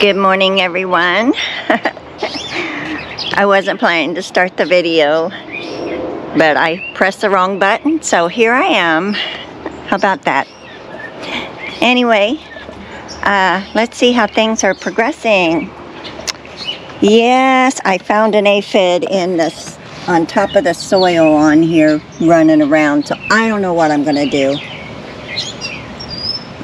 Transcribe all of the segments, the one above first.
Good morning, everyone. I wasn't planning to start the video, but I pressed the wrong button, so here I am. How about that? Anyway, let's see how things are progressing. Yes, I found an aphid in this on top of the soil on here running around, so I don't know what I'm gonna do.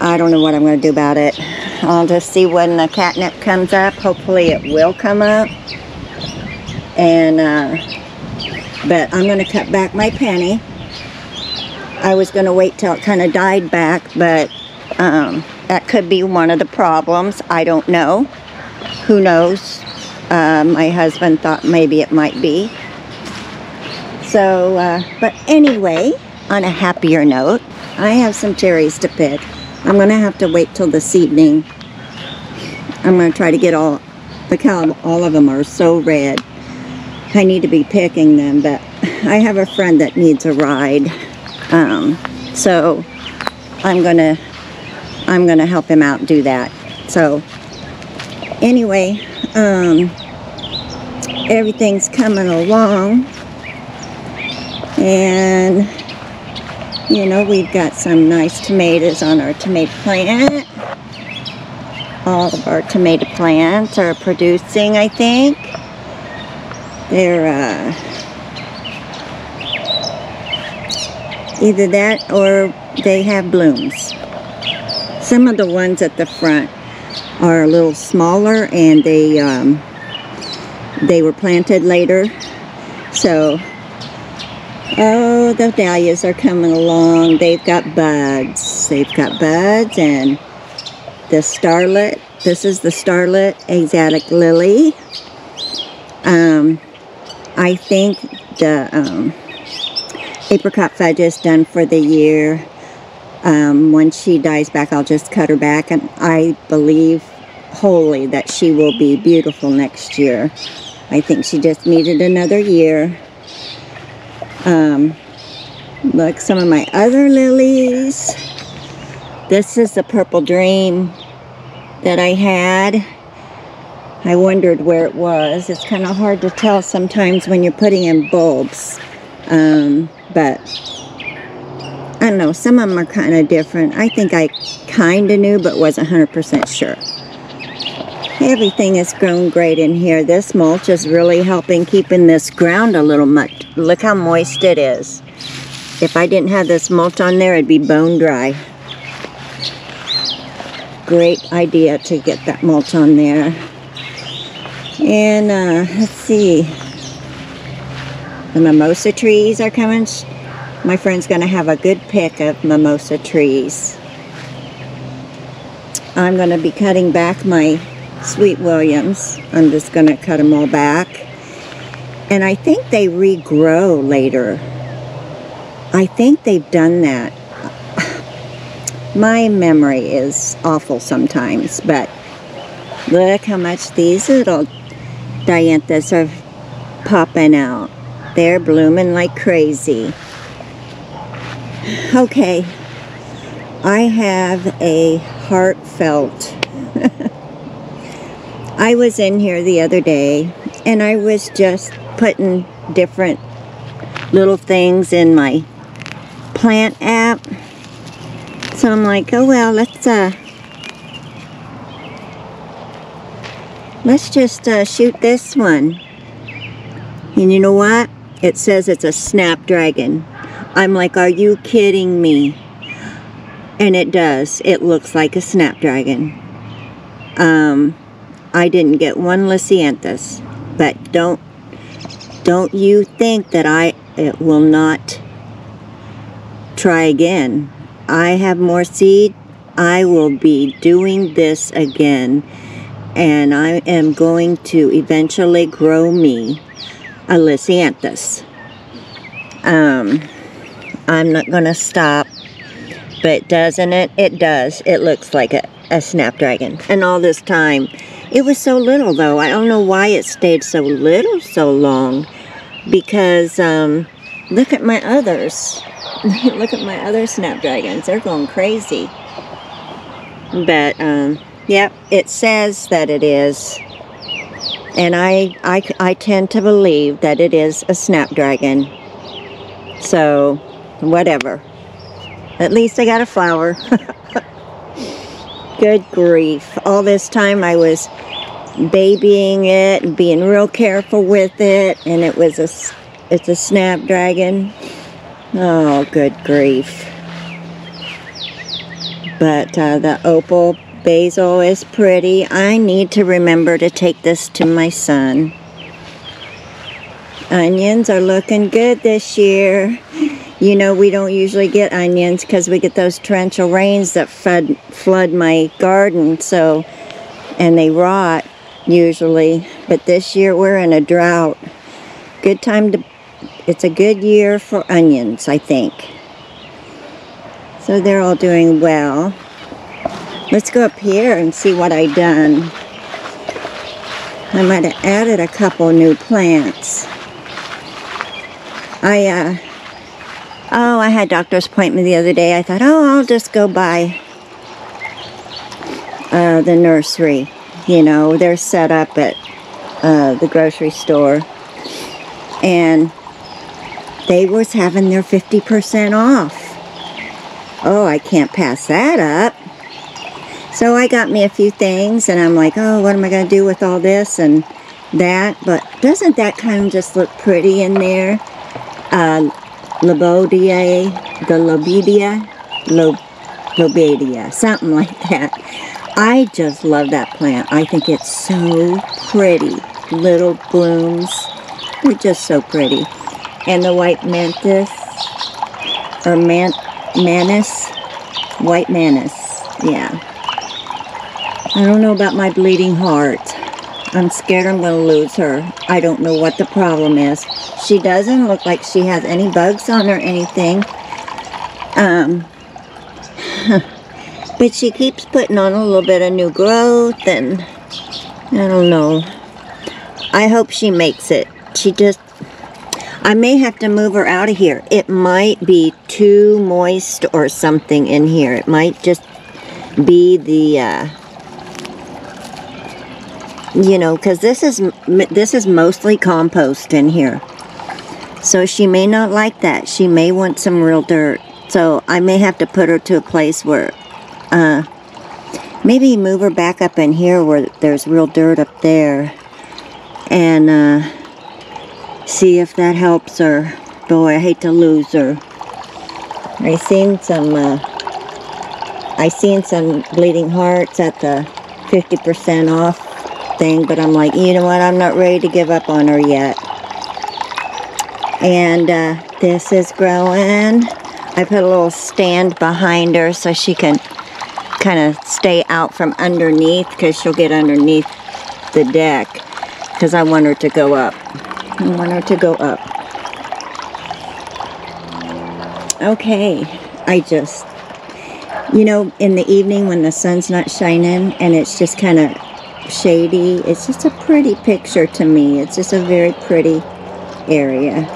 I don't know what I'm going to do about it. I'll just see when the catnip comes up. Hopefully it will come up. And, but I'm going to cut back my penny. I was going to wait till it kind of died back, but that could be one of the problems. I don't know. Who knows? My husband thought maybe it might be. So, but anyway, on a happier note, I have some cherries to pick. I'm going to have to wait till this evening. I'm going to try to get all of them are so red. I need to be picking them, but I have a friend that needs a ride. So I'm going to help him out and do that. So anyway, everything's coming along. And you know, we've got some nice tomatoes on our tomato plant. All of our tomato plants are producing, I think. They're either that or they have blooms. Some of the ones at the front are a little smaller and they were planted later. So oh, the dahlias are coming along. They've got buds. They've got buds, and the starlet. This is the starlet exotic lily. I think the apricot fudge is done for the year. When she dies back, I'll just cut her back, and I believe wholly that she will be beautiful next year. I think she just needed another year. Look, some of my other lilies. This is the purple dream that I had. I wondered where it was. It's kind of hard to tell sometimes when you're putting in bulbs. But I don't know, some of them are kind of different. I think I kind of knew but wasn't 100% sure. Everything has grown great in here. This mulch is really helping keeping this ground a little much. Look how moist it is. If I didn't have this mulch on there, it'd be bone dry. Great idea to get that mulch on there. And let's see. The mimosa trees are coming. My friend's going to have a good pick of mimosa trees. I'm going to be cutting back my Sweet Williams. I'm just going to cut them all back. And I think they regrow later. I think they've done that. My memory is awful sometimes, but look how much these little dianthus are popping out. They're blooming like crazy. Okay, I have a heartfelt I was in here the other day and I was just putting different little things in my plant app. So I'm like, oh well, let's just shoot this one. And you know what? It says it's a Snapdragon. I'm like, are you kidding me? And it does. It looks like a Snapdragon. I didn't get one Lisianthus, but don't you think that it will not try again. I have more seed. I will be doing this again, and I am going to eventually grow me a Lisianthus. I'm not going to stop, but doesn't it? It does. It looks like a Snapdragon. And all this time, it was so little though. I don't know why it stayed so little so long, because look at my others. Look at my other Snapdragons. They're going crazy. But Yep, it says that it is. And I tend to believe that it is a Snapdragon. So, whatever. At least I got a flower. Good grief. All this time I was babying it and being real careful with it. And it's a Snapdragon. Oh, good grief. But the opal basil is pretty. I need to remember to take this to my son. Onions are looking good this year. You know, we don't usually get onions because we get those torrential rains that flood my garden, so, and they rot usually. But this year we're in a drought. Good time to, it's a good year for onions, I think. So they're all doing well. Let's go up here and see what I done. I might have added a couple new plants. I had doctor's appointment the other day. I thought, oh, I'll just go by the nursery. You know, they're set up at the grocery store. And they was having their 50% off. Oh, I can't pass that up. So I got me a few things, and I'm like, oh, what am I going to do with all this and that? But doesn't that kind of just look pretty in there? Lobedia, something like that. I just love that plant. I think it's so pretty. Little blooms. They're just so pretty. And the white mantis, or mantis, white mantis, yeah. I don't know about my bleeding heart. I'm scared I'm going to lose her. I don't know what the problem is. She doesn't look like she has any bugs on her or anything. But she keeps putting on a little bit of new growth, and I don't know. I hope she makes it. I may have to move her out of here. It might be too moist or something in here. It might just be the... you know, because this is mostly compost in here. So she may not like that. She may want some real dirt. So I may have to put her to a place where, maybe move her back up in here where there's real dirt up there. And see if that helps her. Boy, I hate to lose her. I seen some bleeding hearts at the 50% off thing, but I'm like, you know what, I'm not ready to give up on her yet. And this is growing. I put a little stand behind her so she can kind of stay out from underneath, because she'll get underneath the deck, because I want her to go up. I want her to go up. Okay, I just, you know, in the evening when the sun's not shining and it's just kind of shady, it's just a pretty picture to me. It's just a very pretty area.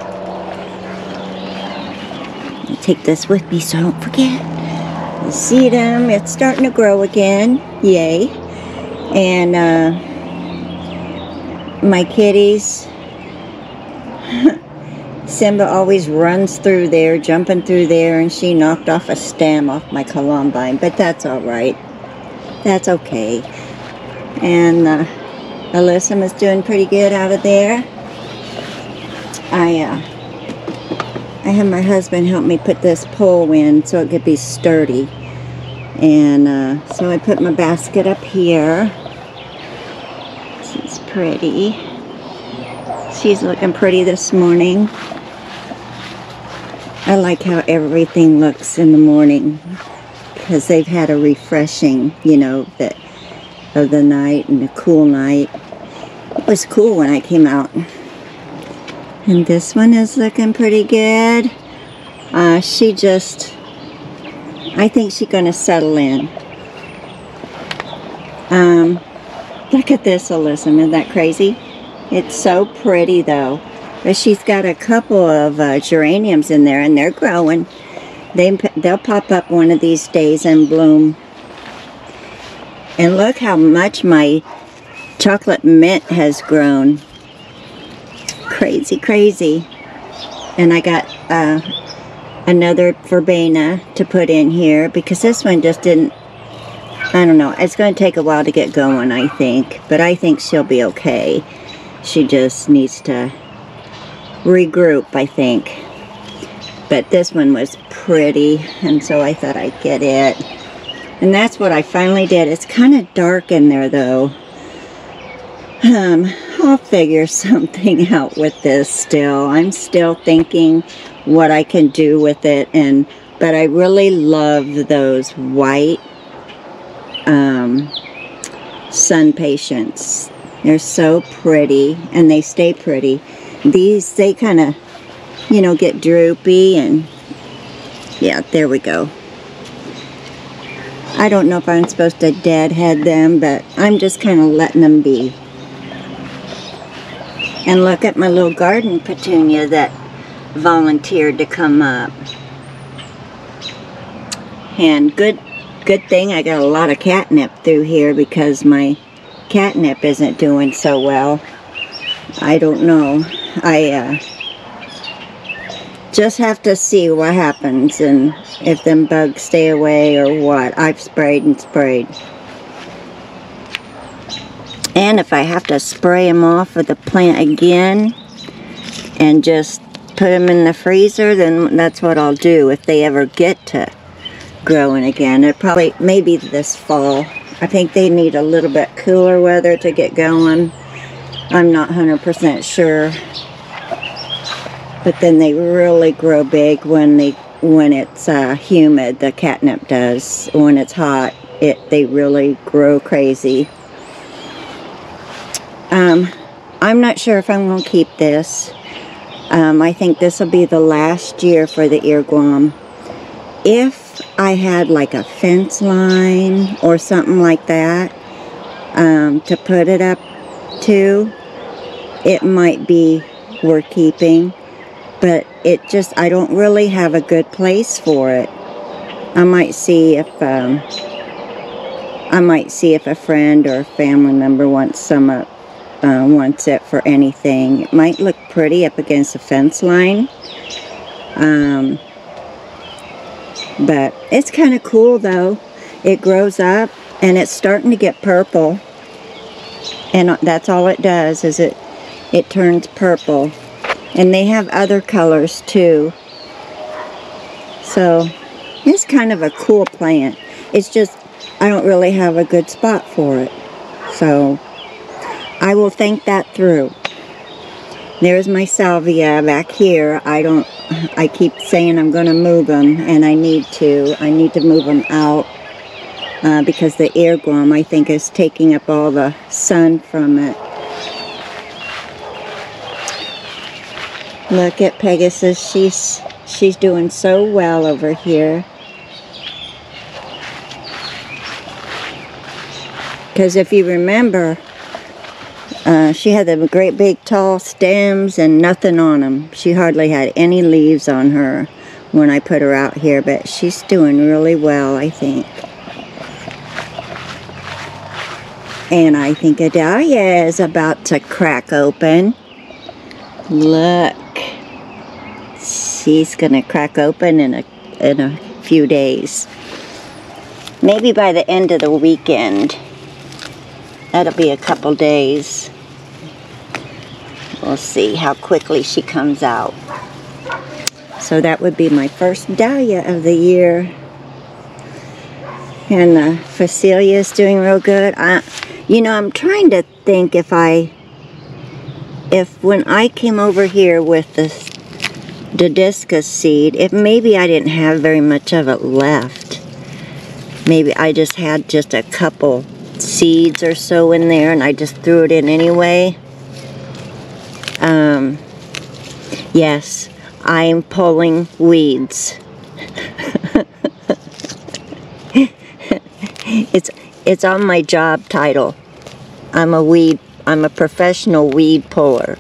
I'll take this with me so I don't forget. You see them? It's starting to grow again. Yay. And my kitties, Simba always runs through there, jumping through there, and she knocked off a stem off my columbine, but that's alright. That's okay. And Alyssa was doing pretty good out of there. I had my husband help me put this pole in so it could be sturdy. And so I put my basket up here. She's pretty. She's looking pretty this morning. I like how everything looks in the morning, because they've had a refreshing, you know, of the night and a cool night. It was cool when I came out. And this one is looking pretty good. She just, I think she's going to settle in. Look at this, Alyssa. Isn't that crazy? It's so pretty, though. But she's got a couple of geraniums in there, and they're growing. They'll pop up one of these days and bloom. And look how much my chocolate mint has grown. Crazy, crazy. And I got another verbena to put in here because this one just didn't, I don't know, it's going to take a while to get going, I think. But I think she'll be okay. She just needs to regroup, I think. But this one was pretty, and so I thought I'd get it. And that's what I finally did. It's kind of dark in there, though. I'll figure something out with this still. I'm still thinking what I can do with it, but I really love those white sun patients. They're so pretty, and they stay pretty. These, they kind of, you know, get droopy, and yeah, there we go. I don't know if I'm supposed to deadhead them, but I'm just kind of letting them be. And look at my little garden petunia that volunteered to come up. And good thing I got a lot of catnip through here because my catnip isn't doing so well. I don't know. I just have to see what happens and if them bugs stay away or what. I've sprayed and sprayed. And if I have to spray them off of the plant again and just put them in the freezer, then that's what I'll do if they ever get to growing again. It probably, maybe this fall. I think they need a little bit cooler weather to get going. I'm not 100% sure. But then they really grow big when it's humid. The catnip does. When it's hot, they really grow crazy. I'm not sure if I'm going to keep this. I think this will be the last year for the earworm. If I had like a fence line or something like that to put it up to, it might be worth keeping. But it just, I don't really have a good place for it. I might see if a friend or a family member wants some up. Wants it for anything. It might look pretty up against a fence line. But it's kind of cool though. It grows up and it's starting to get purple. And that's all it does is it turns purple. And they have other colors too. So it's kind of a cool plant. It's just I don't really have a good spot for it. So I will think that through. There's my salvia back here. I keep saying I'm going to move them, and I need to. I need to move them out because the earworm, I think, is taking up all the sun from it. Look at Pegasus. She's doing so well over here. Because if you remember, she had the great big tall stems and nothing on them. She hardly had any leaves on her when I put her out here, but she's doing really well, I think. And I think a dahlia is about to crack open. Look. She's going to crack open in a few days. Maybe by the end of the weekend. That'll be a couple days. We'll see how quickly she comes out. So that would be my first dahlia of the year. And the Phacelia is doing real good. You know, I'm trying to think if when I came over here with the Dodiscus seed, if maybe I didn't have very much of it left. Maybe I just had just a couple seeds or so in there and I just threw it in anyway. Yes, I'm pulling weeds. It's on my job title. I'm a professional weed puller.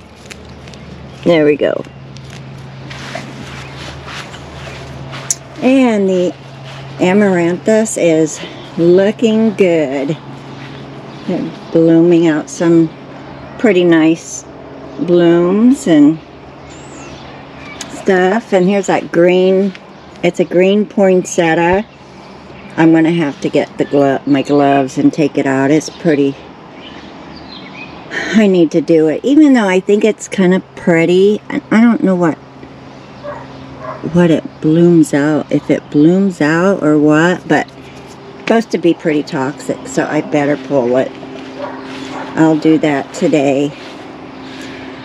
There we go. And the Amaranthus is looking good. They're blooming out some pretty nice blooms and stuff. And here's that green, it's a green poinsettia. I'm going to have to get my gloves and take it out. It's pretty. I need to do it. Even though I think it's kind of pretty. I don't know what it blooms out. If it blooms out or what. But it's supposed to be pretty toxic. So I better pull it. I'll do that today.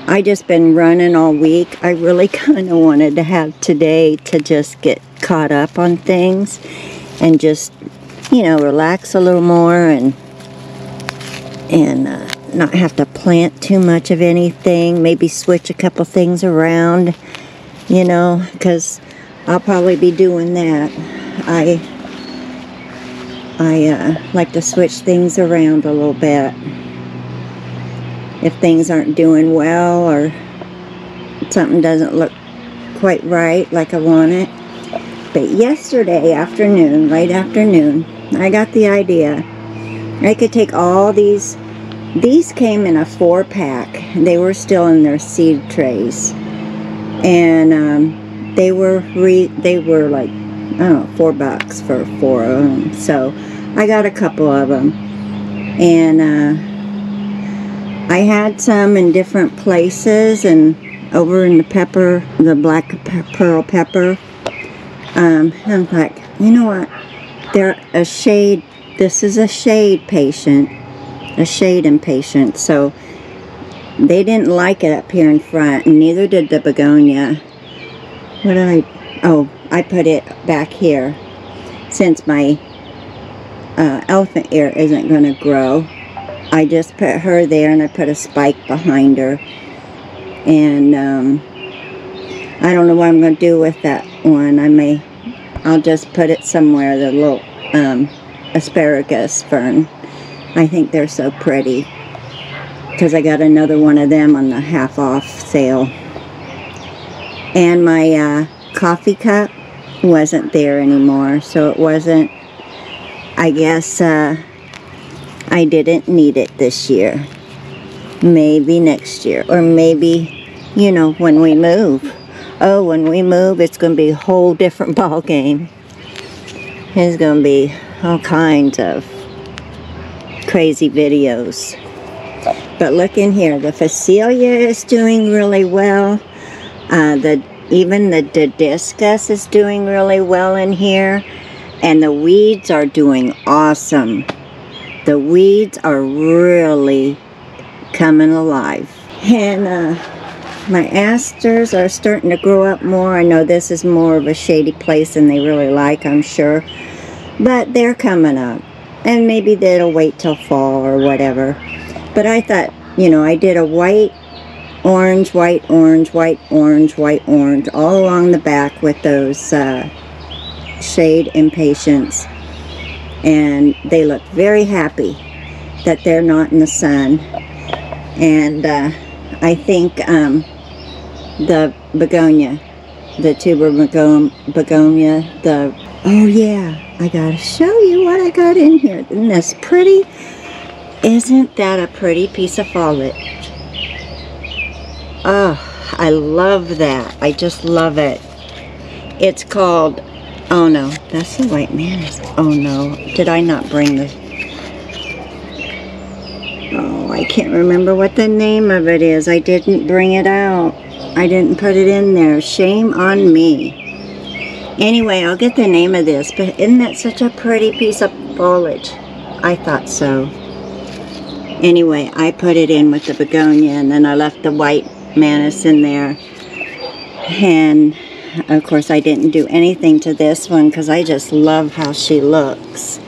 I just been running all week. I really kind of wanted to have today to just get caught up on things. And just, you know, relax a little more and not have to plant too much of anything. Maybe switch a couple things around, you know, because I'll probably be doing that. I like to switch things around a little bit. If things aren't doing well or something doesn't look quite right like I want it. But yesterday afternoon, late afternoon, I got the idea. I could take all these came in a 4-pack. They were still in their seed trays. And they were like, I don't know, $4 for 4 of them. So I got a couple of them. And I had some in different places and over in the black pearl pepper. I'm like, you know what, they're a shade, this is a shade impatient, so they didn't like it up here in front, and neither did the begonia. What did I put it back here, since my elephant ear isn't going to grow. I just put her there, and I put a spike behind her, and I don't know what I'm going to do with that one. I'll just put it somewhere, the little asparagus fern. I think they're so pretty. Because I got another one of them on the half-off sale. And my coffee cup wasn't there anymore. So it wasn't, I guess, I didn't need it this year. Maybe next year. Or maybe, you know, when we move. Oh, when we move, it's going to be a whole different ball game. There's going to be all kinds of crazy videos. But look in here. The Phacelia is doing really well. Even the Didiscus is doing really well in here. And the weeds are doing awesome. The weeds are really coming alive. And my asters are starting to grow up more. I know this is more of a shady place than they really like, I'm sure. But they're coming up. And maybe they'll wait till fall or whatever. But I thought, you know, I did a white, orange, white, orange, white, orange, white, orange, all along the back with those shade impatiens. And they look very happy that they're not in the sun. And I think the begonia, the tuber begonia, oh yeah, I gotta show you what I got in here. Isn't this pretty? Isn't that a pretty piece of foliage? Oh, I love that. I just love it. It's called, oh no, that's the white mantis. Oh no, did I not bring the, oh, I can't remember what the name of it is. I didn't bring it out. I didn't put it in there. Shame on me. Anyway, I'll get the name of this, but isn't that such a pretty piece of foliage? I thought so. Anyway, I put it in with the begonia, and then I left the white mantis in there. And, of course, I didn't do anything to this one because I just love how she looks.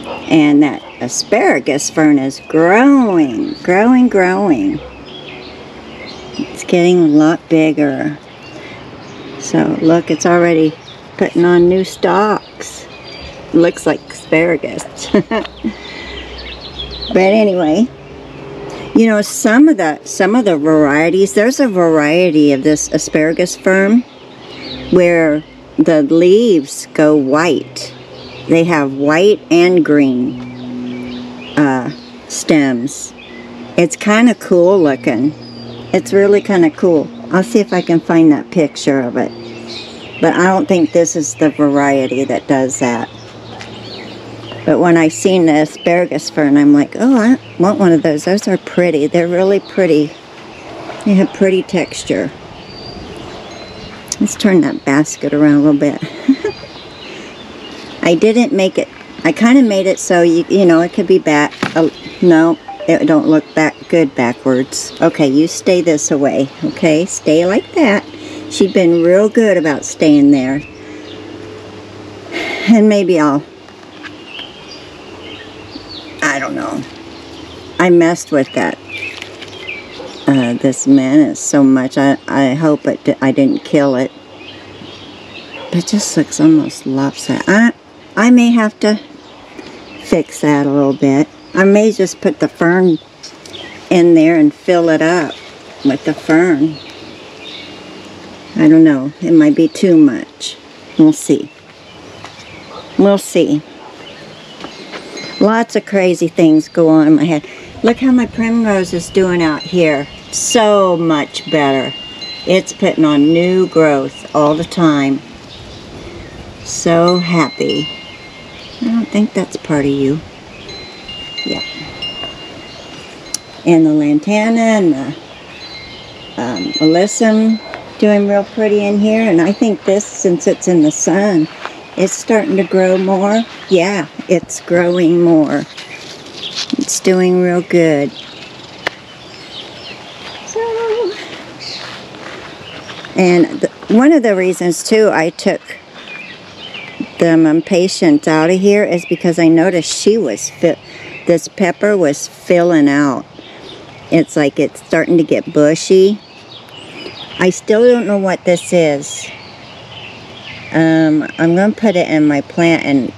And that asparagus fern is growing, growing, growing. It's getting a lot bigger. So, look, it's already putting on new stalks. Looks like asparagus. But anyway, you know, some of the varieties, there's a variety of this asparagus fern where the leaves go white. They have white and green stems. It's kind of cool looking. It's really kind of cool. I'll see if I can find that picture of it. But I don't think this is the variety that does that. But when I seen the asparagus fern, I'm like, oh, I want one of those. Those are pretty. They're really pretty. They have pretty texture. Let's turn that basket around a little bit. I didn't make it. I kind of made it so you know, it could be back. No, it don't look back good backwards. Okay, you stay this away. Okay, stay like that. She's been real good about staying there. And maybe I don't know. I messed with that. This menace so much. I hope I didn't kill it. But it just looks almost lopsided. I may have to fix that a little bit. I may just put the fern in there and fill it up with the fern. I don't know. It might be too much. We'll see. We'll see. Lots of crazy things go on in my head. Look how my primrose is doing out here. So much better. It's putting on new growth all the time. So happy. I don't think that's part of you. Yeah. And the lantana and the alyssum doing real pretty in here. And I think this, since it's in the sun, it's starting to grow more. Yeah, it's growing more. It's doing real good. So, and one of the reasons too I took the impatiens out of here is because I noticed she was this pepper was filling out. It's like it's starting to get bushy. I still don't know what this is. I'm going to put it in my plant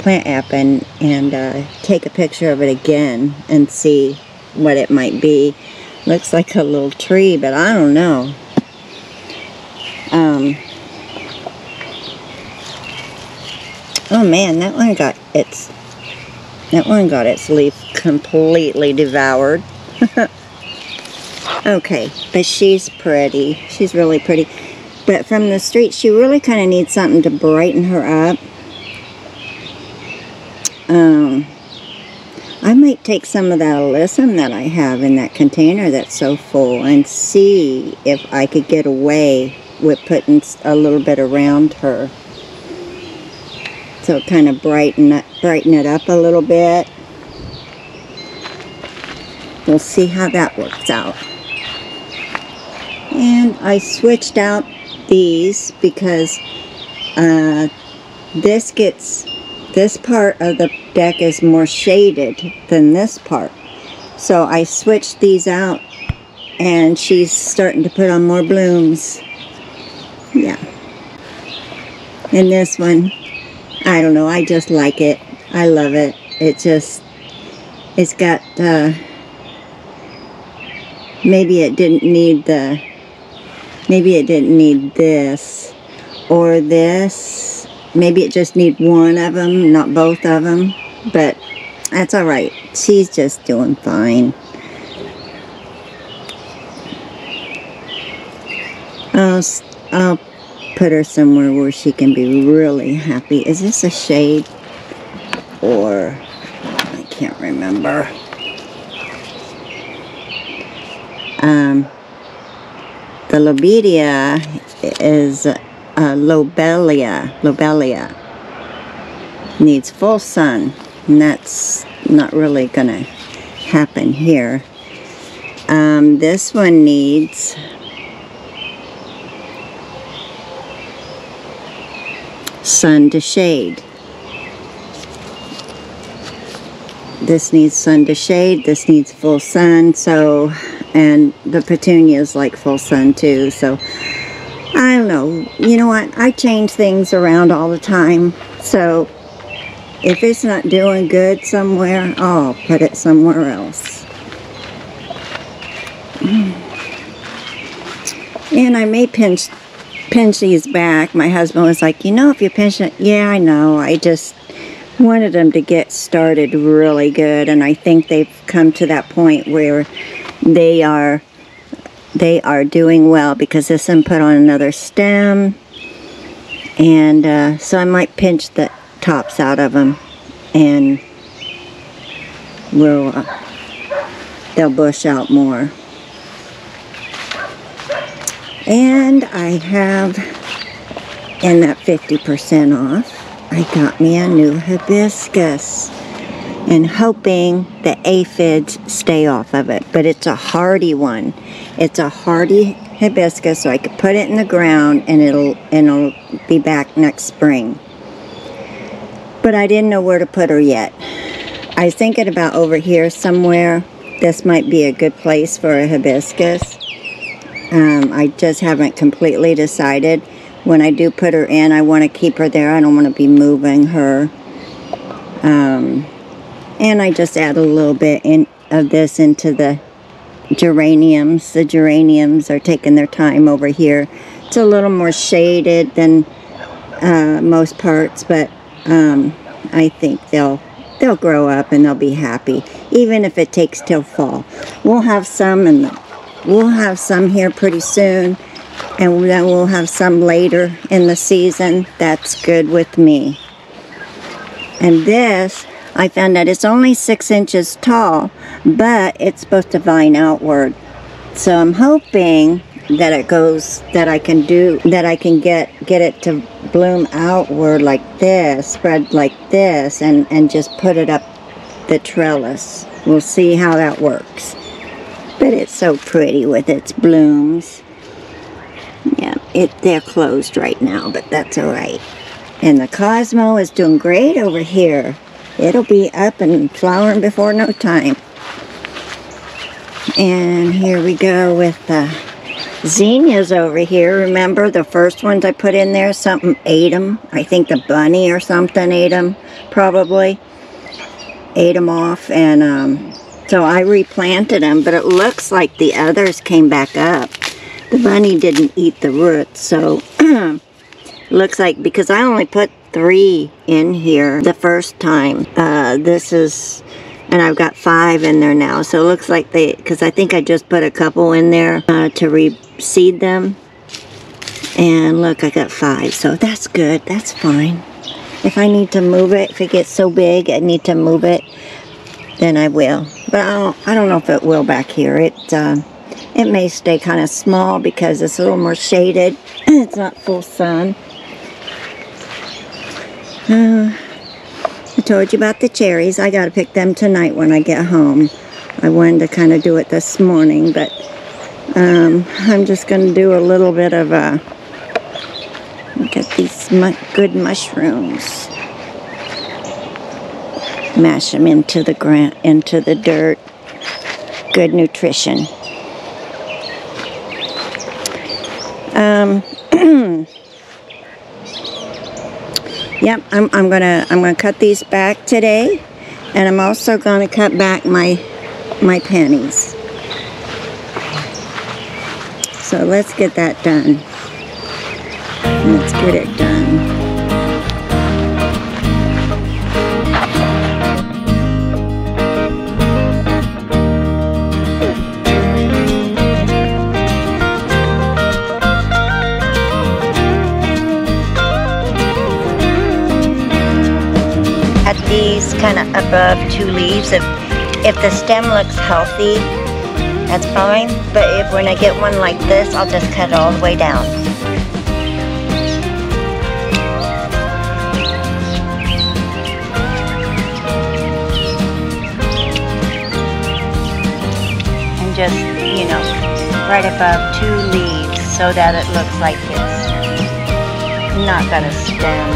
app and take a picture of it again and see what it might be. Looks like a little tree, but I don't know. Oh man, that one got its leaf completely devoured. Okay, but she's pretty. She's really pretty. But from the street, she really kind of needs something to brighten her up. I might take some of that alyssum that I have in that container that's so full and see if I could get away with putting a little bit around her. So kind of brighten it up a little bit. We'll see how that works out. And I switched out these because this part of the deck is more shaded than this part. So I switched these out and she's starting to put on more blooms. Yeah. And this one, I don't know, I just like it. I love it. It's got, maybe it didn't need this or this. Maybe it just needs one of them, not both of them. But that's alright. She's just doing fine. I'll put her somewhere where she can be really happy. Is this a shade? Or, I can't remember. The lobelia is lobelia. Needs full sun, and that's not really gonna happen here. This one needs sun to shade. This needs sun to shade. This needs full sun. So, and the petunias like full sun too. So, I don't know. You know what? I change things around all the time. So, if it's not doing good somewhere, I'll put it somewhere else. And I may pinch these back. My husband was like, you know, if you pinch it, yeah, I know. wanted them to get started really good, and I think they've come to that point where they are doing well, because this one put on another stem, and so I might pinch the tops out of them, and they'll bush out more. And I have, in that 50% off, I got me a new hibiscus, and hoping the aphids stay off of it. But it's a hardy one. It's a hardy hibiscus, so I could put it in the ground and it'll be back next spring. But I didn't know where to put her yet. I was thinking about over here somewhere. This might be a good place for a hibiscus. I just haven't completely decided. When I do put her in, I want to keep her there. I don't want to be moving her. And I just add a little bit of this into the geraniums. The geraniums are taking their time over here. It's a little more shaded than most parts, but I think they'll grow up and they'll be happy, even if it takes till fall. We'll have some here pretty soon, and then we'll have some later in the season. That's good with me. And this, I found that it's only 6 inches tall, but it's supposed to vine outward. So I'm hoping that I can get it to bloom outward like this, spread like this, and just put it up the trellis. We'll see how that works. But it's so pretty with its blooms. Yeah, they're closed right now, but that's alright. And the Cosmo is doing great over here. It'll be up and flowering before no time. And here we go with the zinnias over here. Remember the first ones I put in there? Something ate them. I think the bunny or something ate them, probably. Ate them off, and so I replanted them, but it looks like the others came back up. The bunny didn't eat the roots, so looks like, because I only put 3 in here the first time. And I've got 5 in there now, so it looks like because I think I just put a couple in there to reseed them. And look, I got 5, so that's good, that's fine. If I need to move it, if it gets so big I need to move it, then I will. But I don't know if it will back here. It may stay kind of small because it's a little more shaded. It's not full sun. I told you about the cherries. I gotta pick them tonight when I get home. I wanted to kind of do it this morning, but I'm just gonna do a little bit of look at these good mushrooms. Mash them into the ground, into the dirt. Good nutrition. Yep, I'm gonna cut these back today, and I'm also gonna cut back my pennies. So let's get that done. Let's get it done. At these kind of above 2 leaves, if the stem looks healthy, that's fine. But when I get one like this, I'll just cut it all the way down. And just, you know, right above 2 leaves so that it looks like it's not got a stem.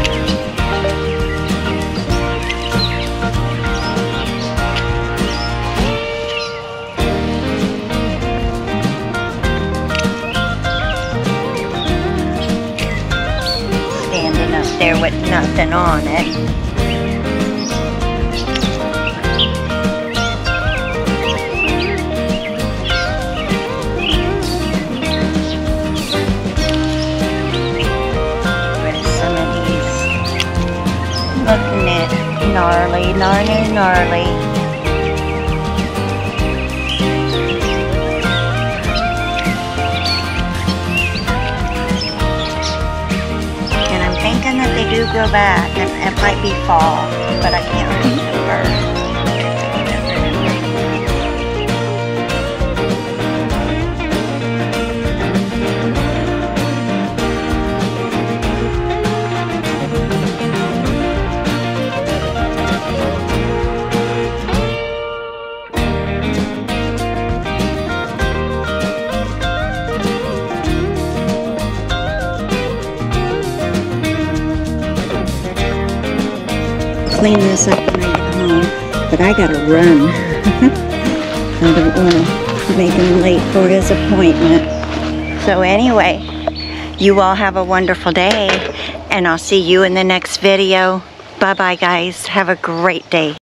There with nothing on it. Some of these looking at very gnarly. And I'm thinking that they do grow back. It might be fall, but I can't remember. Clean this up when I get home, but I gotta run. I don't want to make him late for his appointment. So anyway, you all have a wonderful day, and I'll see you in the next video. Bye bye guys, have a great day.